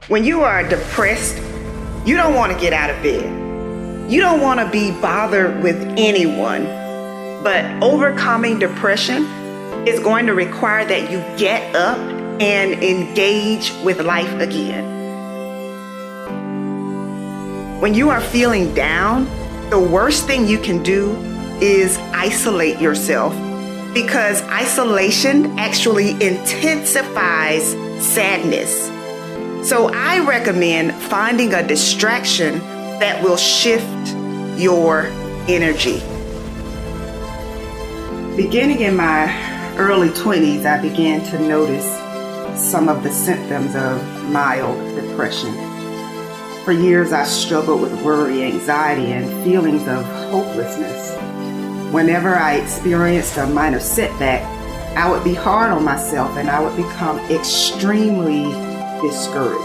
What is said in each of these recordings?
When you are depressed, you don't want to get out of bed. You don't want to be bothered with anyone. But overcoming depression is going to require that you get up and engage with life again. When you are feeling down, the worst thing you can do is isolate yourself, because isolation actually intensifies sadness. So I recommend finding a distraction that will shift your energy. Beginning in my early 20s, I began to notice some of the symptoms of mild depression. For years, I struggled with worry, anxiety, and feelings of hopelessness. Whenever I experienced a minor setback, I would be hard on myself and I would become extremely discouraged.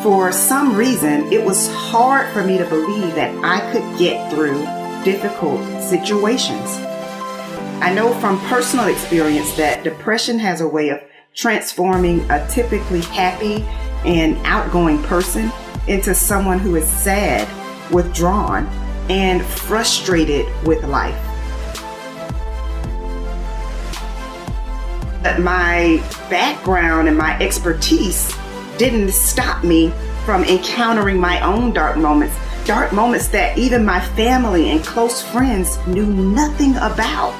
For some reason, it was hard for me to believe that I could get through difficult situations. I know from personal experience that depression has a way of transforming a typically happy and outgoing person into someone who is sad, withdrawn, and frustrated with life. But my background and my expertise didn't stop me from encountering my own dark moments that even my family and close friends knew nothing about.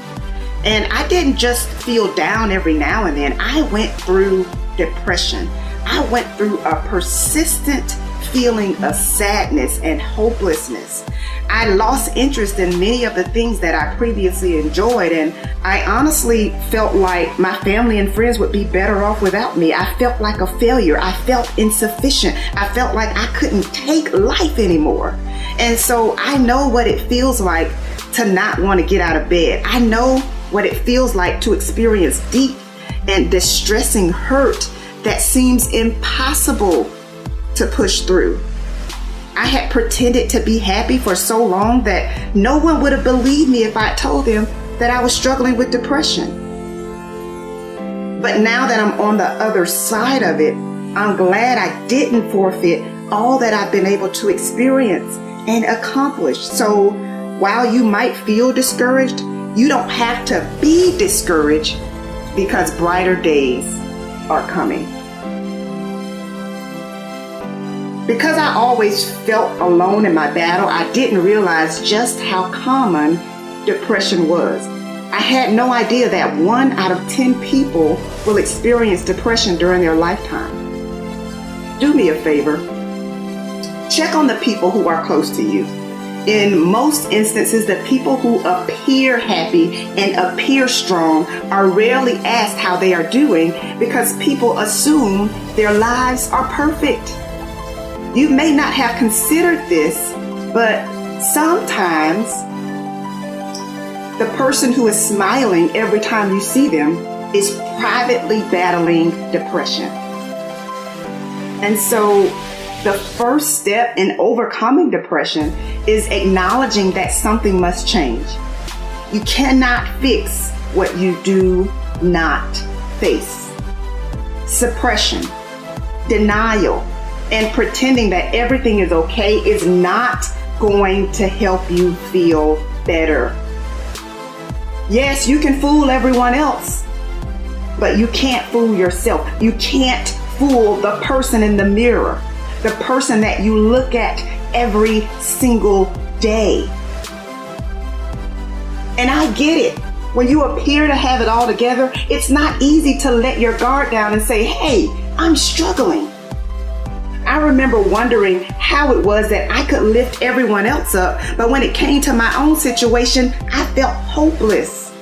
And I didn't just feel down every now and then. I went through depression. I went through a persistent feeling of sadness and hopelessness. I lost interest in many of the things that I previously enjoyed, and I honestly felt like my family and friends would be better off without me. I felt like a failure. I felt insufficient. I felt like I couldn't take life anymore. And so I know what it feels like to not want to get out of bed. I know what it feels like to experience deep and distressing hurt that seems impossible to push through. I had pretended to be happy for so long that no one would have believed me if I told them that I was struggling with depression. But now that I'm on the other side of it, I'm glad I didn't forfeit all that I've been able to experience and accomplish. So while you might feel discouraged, you don't have to be discouraged, because brighter days are coming. Because I always felt alone in my battle, I didn't realize just how common depression was. I had no idea that 1 out of 10 people will experience depression during their lifetime. Do me a favor. Check on the people who are close to you. In most instances, the people who appear happy and appear strong are rarely asked how they are doing, because people assume their lives are perfect. You may not have considered this, but sometimes the person who is smiling every time you see them is privately battling depression. And so the first step in overcoming depression is acknowledging that something must change. You cannot fix what you do not face. Suppression, denial, and pretending that everything is okay is not going to help you feel better. Yes, you can fool everyone else, but you can't fool yourself. You can't fool the person in the mirror, the person that you look at every single day. And I get it. When you appear to have it all together, it's not easy to let your guard down and say, hey, I'm struggling. I remember wondering how it was that I could lift everyone else up, but when it came to my own situation, I felt hopeless.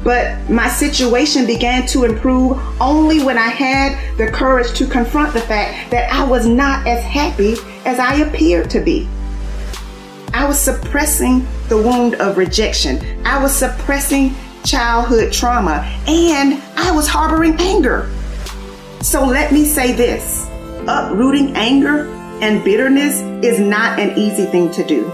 But my situation began to improve only when I had the courage to confront the fact that I was not as happy as I appeared to be. I was suppressing the wound of rejection. I was suppressing childhood trauma, and I was harboring anger. So let me say this. Uprooting anger and bitterness is not an easy thing to do.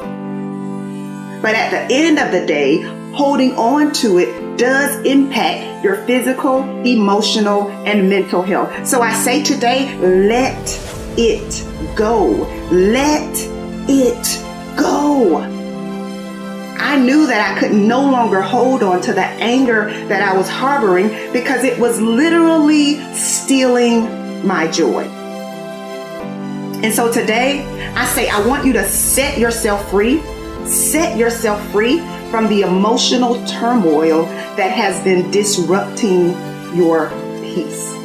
But at the end of the day, holding on to it does impact your physical, emotional, and mental health. So I say today, let it go. Let it go. I knew that I could no longer hold on to the anger that I was harboring because it was literally stealing my joy. And so today, I say, I want you to set yourself free. Set yourself free from the emotional turmoil that has been disrupting your peace.